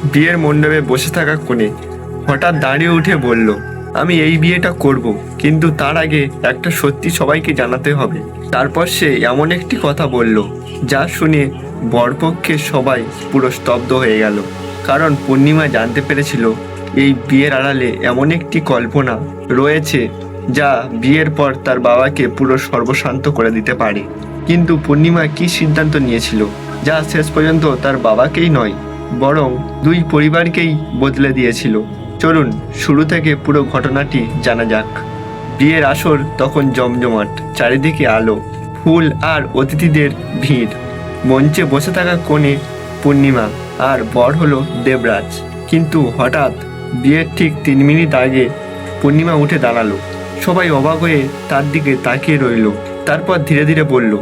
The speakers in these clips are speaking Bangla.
বিয়ের মণ্ডপে বসে থাকা কোণে হঠাৎ দাঁড়িয়ে উঠে বলল, আমি এই বিয়েটা করব, কিন্তু তার আগে একটা সত্যি সবাইকে জানাতে হবে। তারপর সে এমন একটি কথা বলল যা শুনে বরপক্ষের সবাই পুরো স্তব্ধ হয়ে গেল। কারণ পূর্ণিমা জানতে পেরেছিল এই বিয়ের আড়ালে এমন একটি কল্পনা রয়েছে যা বিয়ের পর তার বাবাকে পুরো সর্বশান্ত করে দিতে পারে। কিন্তু পূর্ণিমা কি সিদ্ধান্ত নিয়েছিল যা শেষ পর্যন্ত তার বাবাকেই নয় বরং দুই পরিবারকেই বদলে দিয়েছিল। চলুন শুরু থেকে পুরো ঘটনাটি জানা যাক। বিয়ের আসর তখন জমজমাট, চারিদিকে আলো, ফুল আর অতিথিদের ভিড়। মঞ্চে বসে থাকা কোণে পূর্ণিমা আর বর হলো দেবরাজ। কিন্তু হঠাৎ বিয়ের ঠিক 3 মিনিট আগে পূর্ণিমা উঠে দাঁড়ালো। সবাই অবাক হয়ে তার দিকে তাকিয়ে রইল। তারপর ধীরে ধীরে বলল,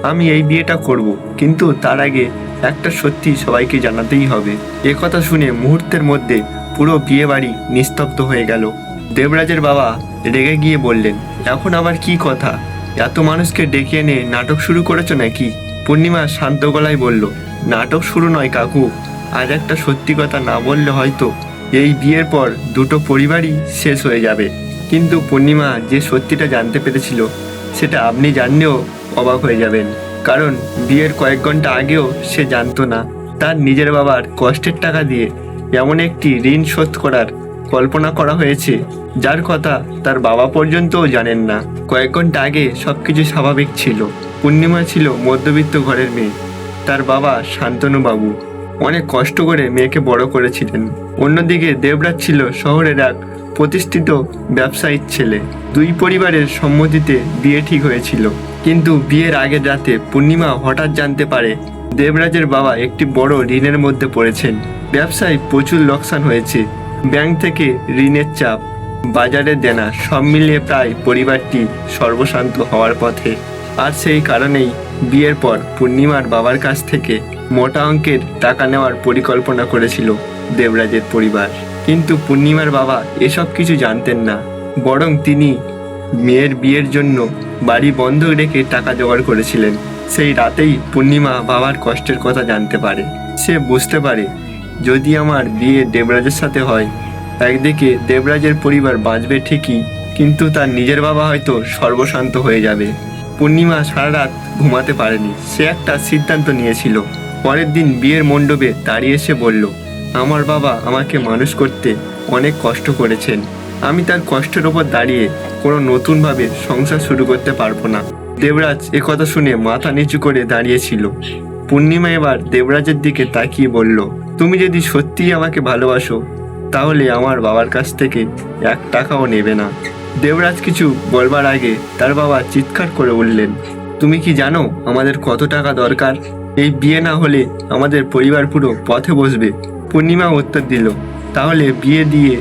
আমি এই বিয়েটা করব, কিন্তু তার আগে একটা সত্যি সবাইকে জানাতেই হবে। কথা শুনে মুহূর্তের মধ্যে পুরো বিয়ে বাড়ি নিস্তব্ধ হয়ে গেল। দেবরাজের বাবা রেগে গিয়ে বললেন, এখন আবার কি কথা? এত মানুষকে ডেকে এনে নাটক শুরু করেছো নাকি? পূর্ণিমা শান্ত গলায় বলল, নাটক শুরু নয় কাকু, আজ একটা সত্যি কথা না বললে হয়তো এই বিয়ের পর দুটো পরিবারই শেষ হয়ে যাবে। কিন্তু পূর্ণিমা যে সত্যিটা জানতে পেরেছিল সেটা আপনি জানলেও অবাক হয়ে যাবেন। কারণ বিয়ের কয়েক ঘন্টা আগেও সে জানতো না তার নিজের বাবার কষ্টের টাকা দিয়ে এমন একটি ঋণ শোধ করার কল্পনা করা হয়েছে যার কথা তার বাবা পর্যন্তও জানেন না। কয়েক ঘন্টা আগে সবকিছু স্বাভাবিক ছিল। পূর্ণিমা ছিল মধ্যবিত্ত ঘরের মেয়ে। তার বাবা শান্তনুবাবু অনেক কষ্ট করে মেয়েকে বড় করেছিলেন। অন্যদিকে দেবরাজ ছিল শহরের এক প্রতিষ্ঠিত ব্যবসায়ীর ছেলে। দুই পরিবারের সম্মতিতে বিয়ে ঠিক হয়েছিল। কিন্তু বিয়ের আগের রাতে পূর্ণিমা হঠাৎ জানতে পারে দেবরাজের বাবা একটি বড় ঋণের মধ্যে পড়েছেন। ব্যবসায় প্রচুর লোকসান হয়েছে, ব্যাংক থেকে ঋণের চাপ, বাজারের দেনা, সব মিলিয়ে প্রায় পরিবারটি সর্বশান্ত হওয়ার পথে। আর সেই কারণেই বিয়ের পর পূর্ণিমার বাবার কাছ থেকে মোটা অঙ্কের টাকা নেওয়ার পরিকল্পনা করেছিল দেবরাজের পরিবার। কিন্তু পূর্ণিমার বাবা এসব কিছু জানতেন না, বরং তিনি মেয়ের বিয়ের জন্য বাড়ি বন্ধক রেখে টাকা জোগাড় করেছিলেন। সেই রাতেই পূর্ণিমা বাবার কষ্টের কথা জানতে পারে। সে বুঝতে পারে যদি আমার বিয়ে দেবরাজের সাথে হয়, একদিকে দেবরাজের পরিবার বাঁচবে ঠিকই, কিন্তু তার নিজের বাবা হয়তো সর্বশান্ত হয়ে যাবে। পূর্ণিমা সারা রাত ঘুমাতে পারেনি। সে একটা সিদ্ধান্ত নিয়েছিল। পরের দিন বিয়ের মণ্ডপে দাঁড়িয়ে সে বলল, আমার বাবা আমাকে মানুষ করতে অনেক কষ্ট করেছেন। আমি তার কষ্টের ওপর দাঁড়িয়ে কোনো নতুনভাবে সংসার শুরু করতে পারবো না। দেবরাজ কথা শুনে মাথা নিচু করে দাঁড়িয়েছিল। পূর্ণিমা এবার দেবরাজের দিকে তাকিয়ে বলল, তুমি যদি সত্যিই আমাকে ভালোবাসো তাহলে আমার বাবার কাছ থেকে 1 টাকাও নেবে না। দেবরাজ কিছু বলবার আগে তার বাবা চিৎকার করে উঠলেন, তুমি কি জানো আমাদের কত টাকা দরকার? এই বিয়ে না হলে আমাদের পরিবার পুরো পথে বসবে। পূর্ণিমা উত্তর দিল, তাহলে বিয়ে দিয়ে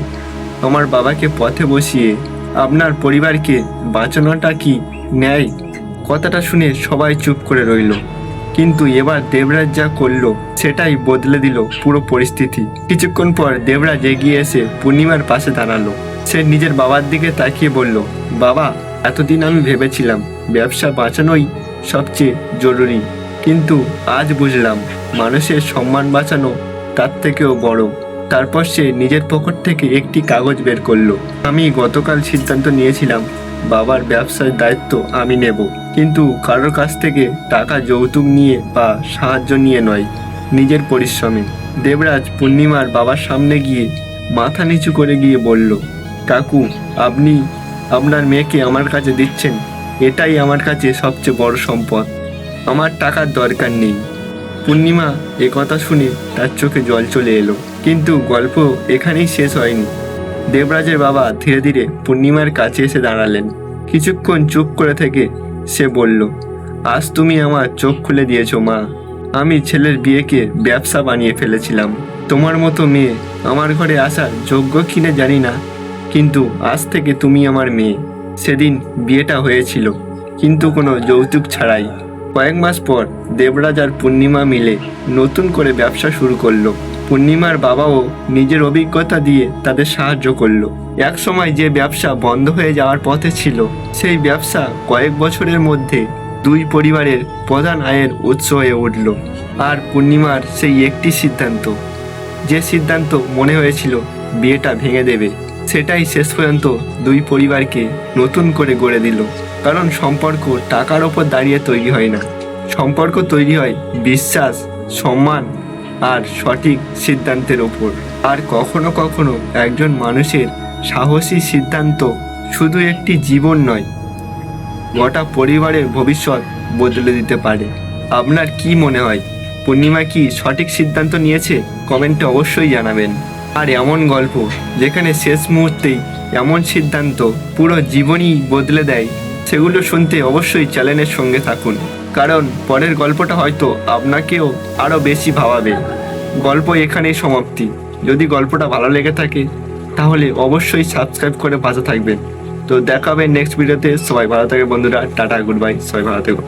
আমার বাবাকে পথে বসিয়ে আপনার পরিবারকে বাঁচানোটা কি ন্যায়? কথাটা শুনে সবাই চুপ করে রইল। কিন্তু এবার দেবরাজ যা করলো সেটাই বদলে দিল পুরো পরিস্থিতি। কিছুক্ষণ পর দেবরাজ এগিয়ে এসে পূর্ণিমার পাশে দাঁড়ালো। সে নিজের বাবার দিকে তাকিয়ে বলল, বাবা, এতদিন আমি ভেবেছিলাম ব্যবসা বাঁচানোই সবচেয়ে জরুরি, কিন্তু আজ বুঝলাম মানুষের সম্মান বাঁচানো তার থেকেও বড়। তারপর সে নিজের পকেট থেকে একটি কাগজ বের করলো। আমি গতকাল সিদ্ধান্ত নিয়েছিলাম বাবার ব্যবসার দায়িত্ব আমি নেব, কিন্তু কারোর কাছ থেকে টাকা যৌতুক নিয়ে বা সাহায্য নিয়ে নয়, নিজের পরিশ্রমে। দেবরাজ পূর্ণিমার বাবার সামনে গিয়ে মাথা নিচু করে গিয়ে বলল, কাকু, আপনি আপনার মেয়েকে আমার কাছে দিচ্ছেন, এটাই আমার কাছে সবচেয়ে বড় সম্পদ। আমার টাকার দরকার নেই। পূর্ণিমা কথা শুনে তার চোখে জল চলে এলো। কিন্তু গল্প এখানেই শেষ হয়নি। দেবরাজের বাবা ধীরে ধীরে পূর্ণিমার কাছে এসে দাঁড়ালেন। কিছুক্ষণ চুপ করে থেকে সে বলল, আজ তুমি আমার চোখ খুলে দিয়েছো মা। আমি ছেলের বিয়েকে ব্যবসা বানিয়ে ফেলেছিলাম। তোমার মতো মেয়ে আমার ঘরে আসার যোগ্য কিনা জানি না, কিন্তু আজ থেকে তুমি আমার মেয়ে। সেদিন বিয়েটা হয়েছিল, কিন্তু কোনো যৌতুক ছাড়াই। কয়েক মাস পর দেবরাজ আর পূর্ণিমা মিলে নতুন করে ব্যবসা শুরু করলো। পূর্ণিমার বাবাও নিজের অভিজ্ঞতা দিয়ে তাদের সাহায্য করলো। এক সময় যে ব্যবসা বন্ধ হয়ে যাওয়ার পথে ছিল, সেই ব্যবসা কয়েক বছরের মধ্যে দুই পরিবারের প্রধান আয়ের উৎস হয়ে উঠল। আর পূর্ণিমার সেই একটি সিদ্ধান্ত, যে সিদ্ধান্ত মনে হয়েছিল বিয়েটা ভেঙে দেবে, সেটাই শেষ পর্যন্ত দুই পরিবারকে নতুন করে গড়ে দিল। কারণ সম্পর্ক টাকার ওপর দাঁড়িয়ে তৈরি হয় না, সম্পর্ক তৈরি হয় বিশ্বাস, সম্মান আর সঠিক সিদ্ধান্তের ওপর। আর কখনো কখনো একজন মানুষের সাহসী সিদ্ধান্ত শুধু একটি জীবন নয়, গোটা পরিবারের ভবিষ্যৎ বদলে দিতে পারে। আপনার কি মনে হয়, পূর্ণিমা কি সঠিক সিদ্ধান্ত নিয়েছে? কমেন্টে অবশ্যই জানাবেন। আর এমন গল্প যেখানে শেষ মুহূর্তেই এমন সিদ্ধান্ত পুরো জীবনই বদলে দেয়, সেগুলো শুনতে অবশ্যই চ্যানেলের সঙ্গে থাকুন, কারণ পরের গল্পটা হয়তো আপনাকেও আরও বেশি ভাবাবে। গল্প এখানেই সমাপ্তি। যদি গল্পটা ভালো লেগে থাকে তাহলে অবশ্যই সাবস্ক্রাইব করে পাশে থাকবেন। তো দেখা হবে নেক্সট ভিডিওতে। সবাই ভালো থাকে বন্ধুরা, টাটা, গুড বাই, সবাই ভালো থেকো।